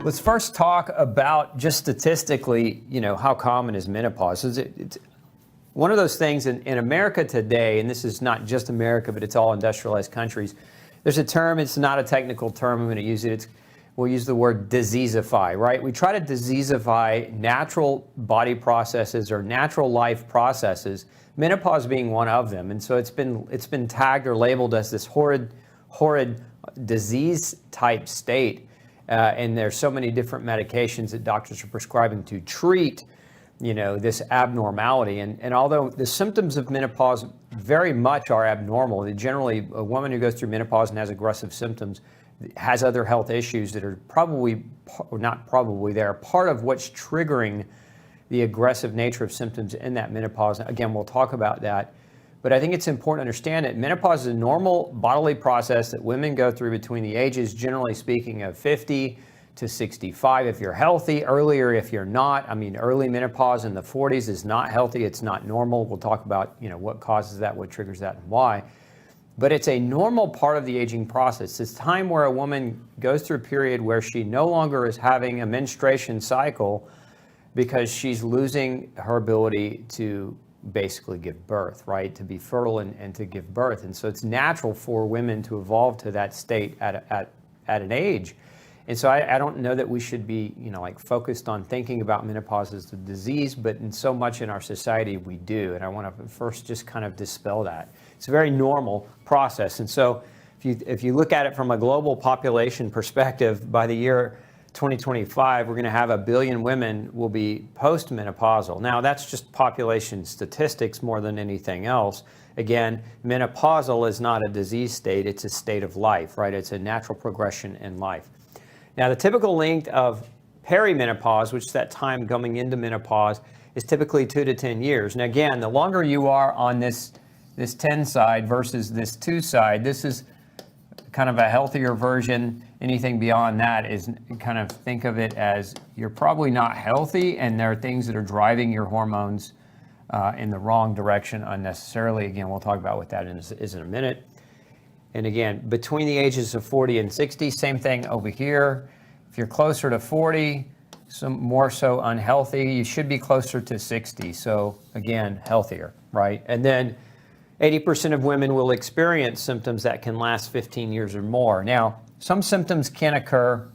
Let's first talk about just statistically, how common is menopause. It's one of those things in America today, and this is not just America, but it's all industrialized countries. There's a term, it's not a technical term, I'm going to use it. We'll use the word diseaseify, right? We try to diseaseify natural body processes or natural life processes, menopause being one of them. And so it's been tagged or labeled as this horrid disease type state. And there's so many different medications that doctors are prescribing to treat, this abnormality. And although the symptoms of menopause very much are abnormal, generally a woman who goes through menopause and has aggressive symptoms has other health issues that are they're part of what's triggering the aggressive nature of symptoms in that menopause. Again, we'll talk about that. But I think it's important to understand that menopause is a normal bodily process that women go through between the ages, generally speaking, of 50 to 65 if you're healthy, earlier if you're not. Early menopause in the 40s is not healthy, it's not normal. We'll talk about, what causes that, what triggers that, and why. But it's a normal part of the aging process. It's time where a woman goes through a period where she no longer is having a menstruation cycle because she's losing her ability to basically give birth, right? To be fertile and to give birth. And so it's natural for women to evolve to that state at an age. And so I don't know that we should be, focused on thinking about menopause as a disease, but in so much in our society we do. And I want to first just kind of dispel that. It's a very normal process. And so if you look at it from a global population perspective, by the year 2025, we're going to have 1 billion women will be postmenopausal. Now, that's just population statistics more than anything else. Again, menopausal is not a disease state, it's a state of life, right? It's a natural progression in life. Now, the typical length of perimenopause, which is that time coming into menopause, is typically 2 to 10 years. And again, the longer you are on this 10 side versus this 2 side, this is kind of a healthier version. Anything beyond that is kind of think of it as you're probably not healthy, and there are things that are driving your hormones in the wrong direction unnecessarily. Again, we'll talk about what that is in a minute. And again, between the ages of 40 and 60, same thing over here. If you're closer to 40, some more so unhealthy, you should be closer to 60. So again, healthier, right? And then 80% of women will experience symptoms that can last 15 years or more. Now, some symptoms can occur,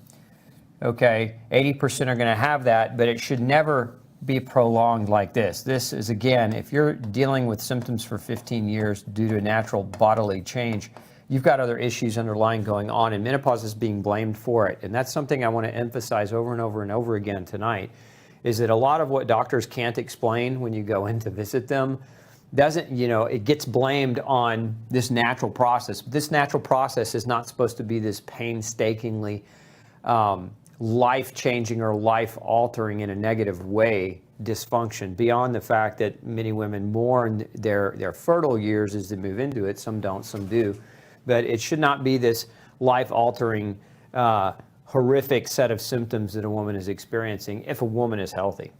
80% are going to have that, but it should never be prolonged like this. This is, again, if you're dealing with symptoms for 15 years due to a natural bodily change, you've got other issues underlying going on, and menopause is being blamed for it. And that's something I want to emphasize over and over and over again tonight, is that a lot of what doctors can't explain when you go in to visit them it gets blamed on this natural process. This natural process is not supposed to be this painstakingly life-changing or life-altering in a negative way dysfunction, beyond the fact that many women mourn their fertile years as they move into it. Some don't, some do. But it should not be this life-altering, horrific set of symptoms that a woman is experiencing if a woman is healthy.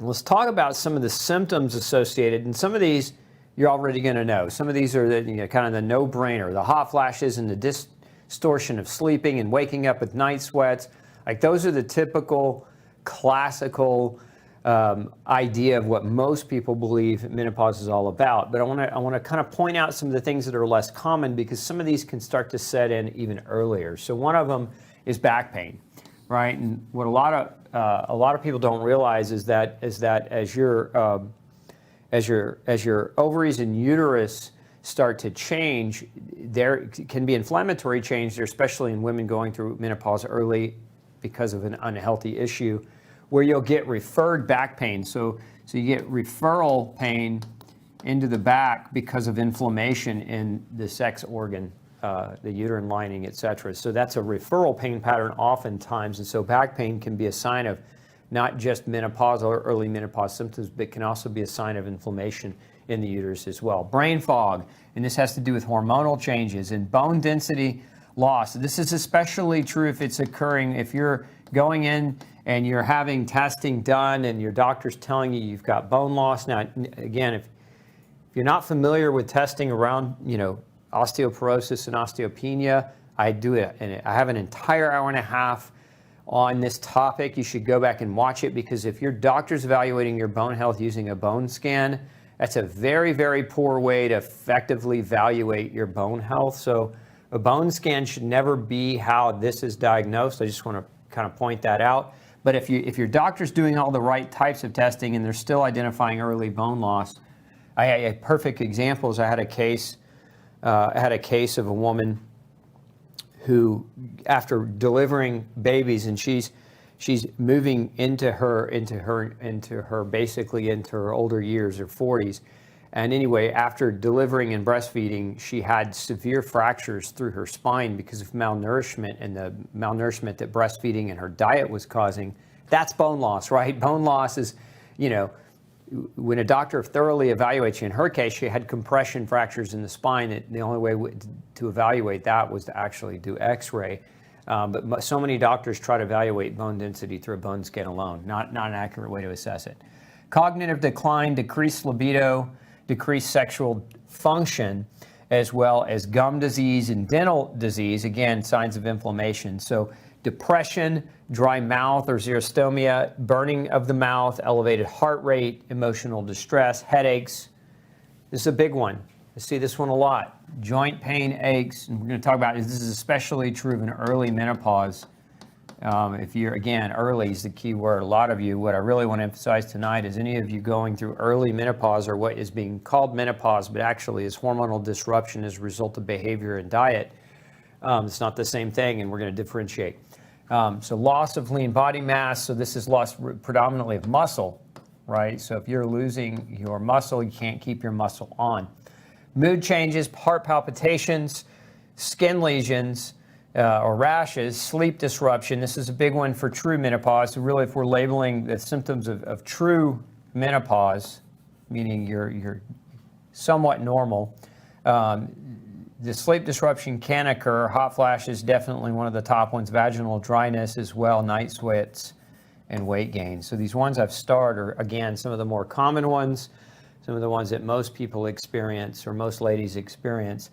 Let's talk about some of the symptoms associated, and some of these you're already going to know. Some of these are kind of the no-brainer, the hot flashes and the distortion of sleeping and waking up with night sweats. Like, those are the typical, classical idea of what most people believe menopause is all about. But I want to kind of point out some of the things that are less common, because some of these can start to set in even earlier. So one of them is back pain, right? And what a lot of people don't realize is that as your ovaries and uterus start to change, there can be inflammatory change there, especially in women going through menopause early because of an unhealthy issue, where you'll get referred back pain. So you get referral pain into the back because of inflammation in the sex organ, the uterine lining, etc. So that's a referral pain pattern oftentimes. And so back pain can be a sign of not just menopause or early menopause symptoms, but can also be a sign of inflammation in the uterus as well. Brain fog, and this has to do with hormonal changes, and bone density loss. This is especially true if it's occurring if you're going in and you're having testing done and your doctor's telling you you've got bone loss. Now, again, if you're not familiar with testing around, osteoporosis and osteopenia, I do it, and I have an entire hour and a half on this topic. You should go back and watch it, because if your doctor's evaluating your bone health using a bone scan, that's a very, very poor way to effectively evaluate your bone health. So a bone scan should never be how this is diagnosed. I just want to kind of point that out. But if your doctor's doing all the right types of testing and they're still identifying early bone loss, a perfect example is I had a case of a woman who, after delivering babies, and she's moving into her older years, her 40s. And anyway, after delivering and breastfeeding, she had severe fractures through her spine because of malnourishment, and the malnourishment that breastfeeding and her diet was causing. That's bone loss, right? Bone loss is, when a doctor thoroughly evaluates you. In her case, she had compression fractures in the spine. The only way to evaluate that was to actually do X-ray. But so many doctors try to evaluate bone density through a bone scan alone. Not an accurate way to assess it. Cognitive decline, decreased libido, decreased sexual function, as well as gum disease and dental disease, again, signs of inflammation. So depression, dry mouth or xerostomia, burning of the mouth, elevated heart rate, emotional distress, headaches. This is a big one. I see this one a lot. Joint pain, aches, and we're going to talk about this. This is especially true in early menopause. If you're, again, early is the key word. A lot of you, what I really want to emphasize tonight is any of you going through early menopause, or what is being called menopause, but actually is hormonal disruption as a result of behavior and diet. It's not the same thing, and we're going to differentiate. So loss of lean body mass. So this is loss predominantly of muscle, right? So if you're losing your muscle, you can't keep your muscle on. Mood changes, heart palpitations, skin lesions, or rashes, sleep disruption. This is a big one for true menopause. So really, if we're labeling the symptoms of true menopause, meaning you're somewhat normal, the sleep disruption can occur. Hot flashes, definitely one of the top ones. Vaginal dryness as well, night sweats, and weight gain. So these ones I've starred are, again, some of the more common ones, some of the ones that most people experience, or most ladies experience.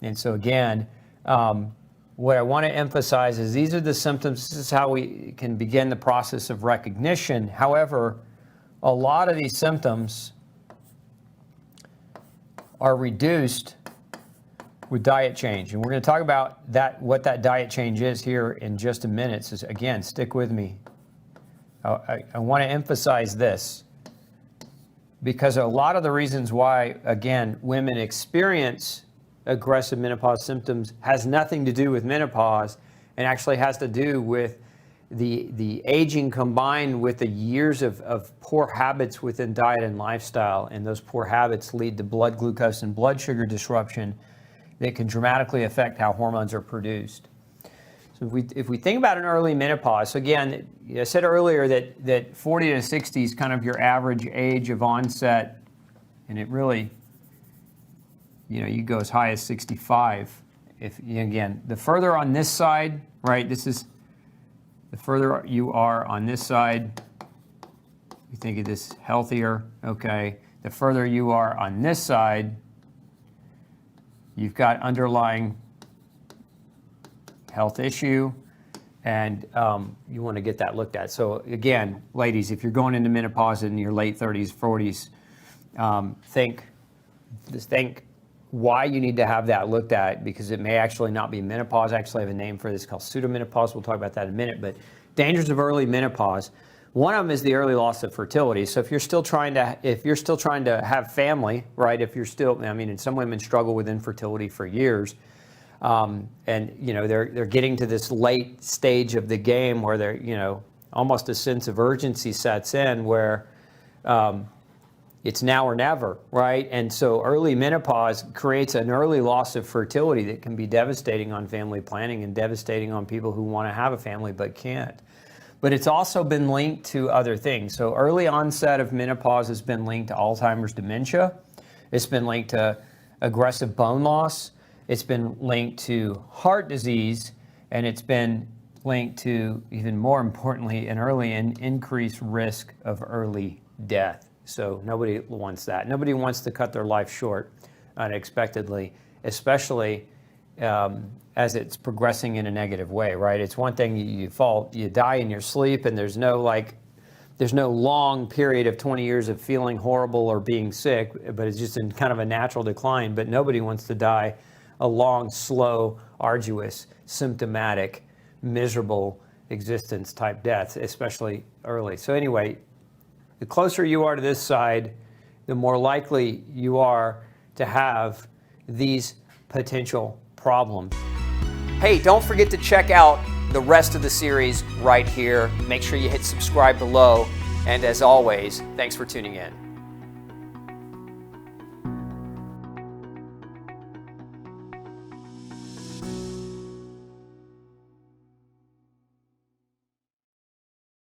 And so again, what I want to emphasize is these are the symptoms. This is how we can begin the process of recognition. However, a lot of these symptoms are reduced with diet change. And we're going to talk about that, what that diet change is here in just a minute. So again, stick with me. I want to emphasize this, because a lot of the reasons why, again, women experience aggressive menopause symptoms has nothing to do with menopause, and actually has to do with the aging combined with the years of poor habits within diet and lifestyle. And those poor habits lead to blood glucose and blood sugar disruption that can dramatically affect how hormones are produced. So if we think about an early menopause, so again, I said earlier that 40 to 60 is kind of your average age of onset, and it really, you go as high as 65. If, again, the further on this side, right, the further you are on this side, you think of this healthier, okay, the further you are on this side, you've got underlying health issue, and you want to get that looked at. So again, ladies, if you're going into menopause in your late 30s, 40s, think why you need to have that looked at, because it may actually not be menopause. I actually have a name for this called pseudomenopause. We'll talk about that in a minute. But dangers of early menopause. One of them is the early loss of fertility. So if you're still trying to have family, right? And some women struggle with infertility for years. And they're getting to this late stage of the game where they're, almost a sense of urgency sets in, where it's now or never, right? And so early menopause creates an early loss of fertility that can be devastating on family planning and devastating on people who want to have a family but can't. But it's also been linked to other things. So early onset of menopause has been linked to Alzheimer's, dementia. It's been linked to aggressive bone loss. It's been linked to heart disease, and it's been linked to, even more importantly, an early and increased risk of early death. So nobody wants that. Nobody wants to cut their life short unexpectedly, especially as it's progressing in a negative way, right? It's one thing you die in your sleep, and there's no long period of 20 years of feeling horrible or being sick, but it's just in kind of a natural decline. But nobody wants to die a long, slow, arduous, symptomatic, miserable existence type death, especially early. So anyway, the closer you are to this side, the more likely you are to have these potential problems. Hey, don't forget to check out the rest of the series right here. Make sure you hit subscribe below. And as always, thanks for tuning in.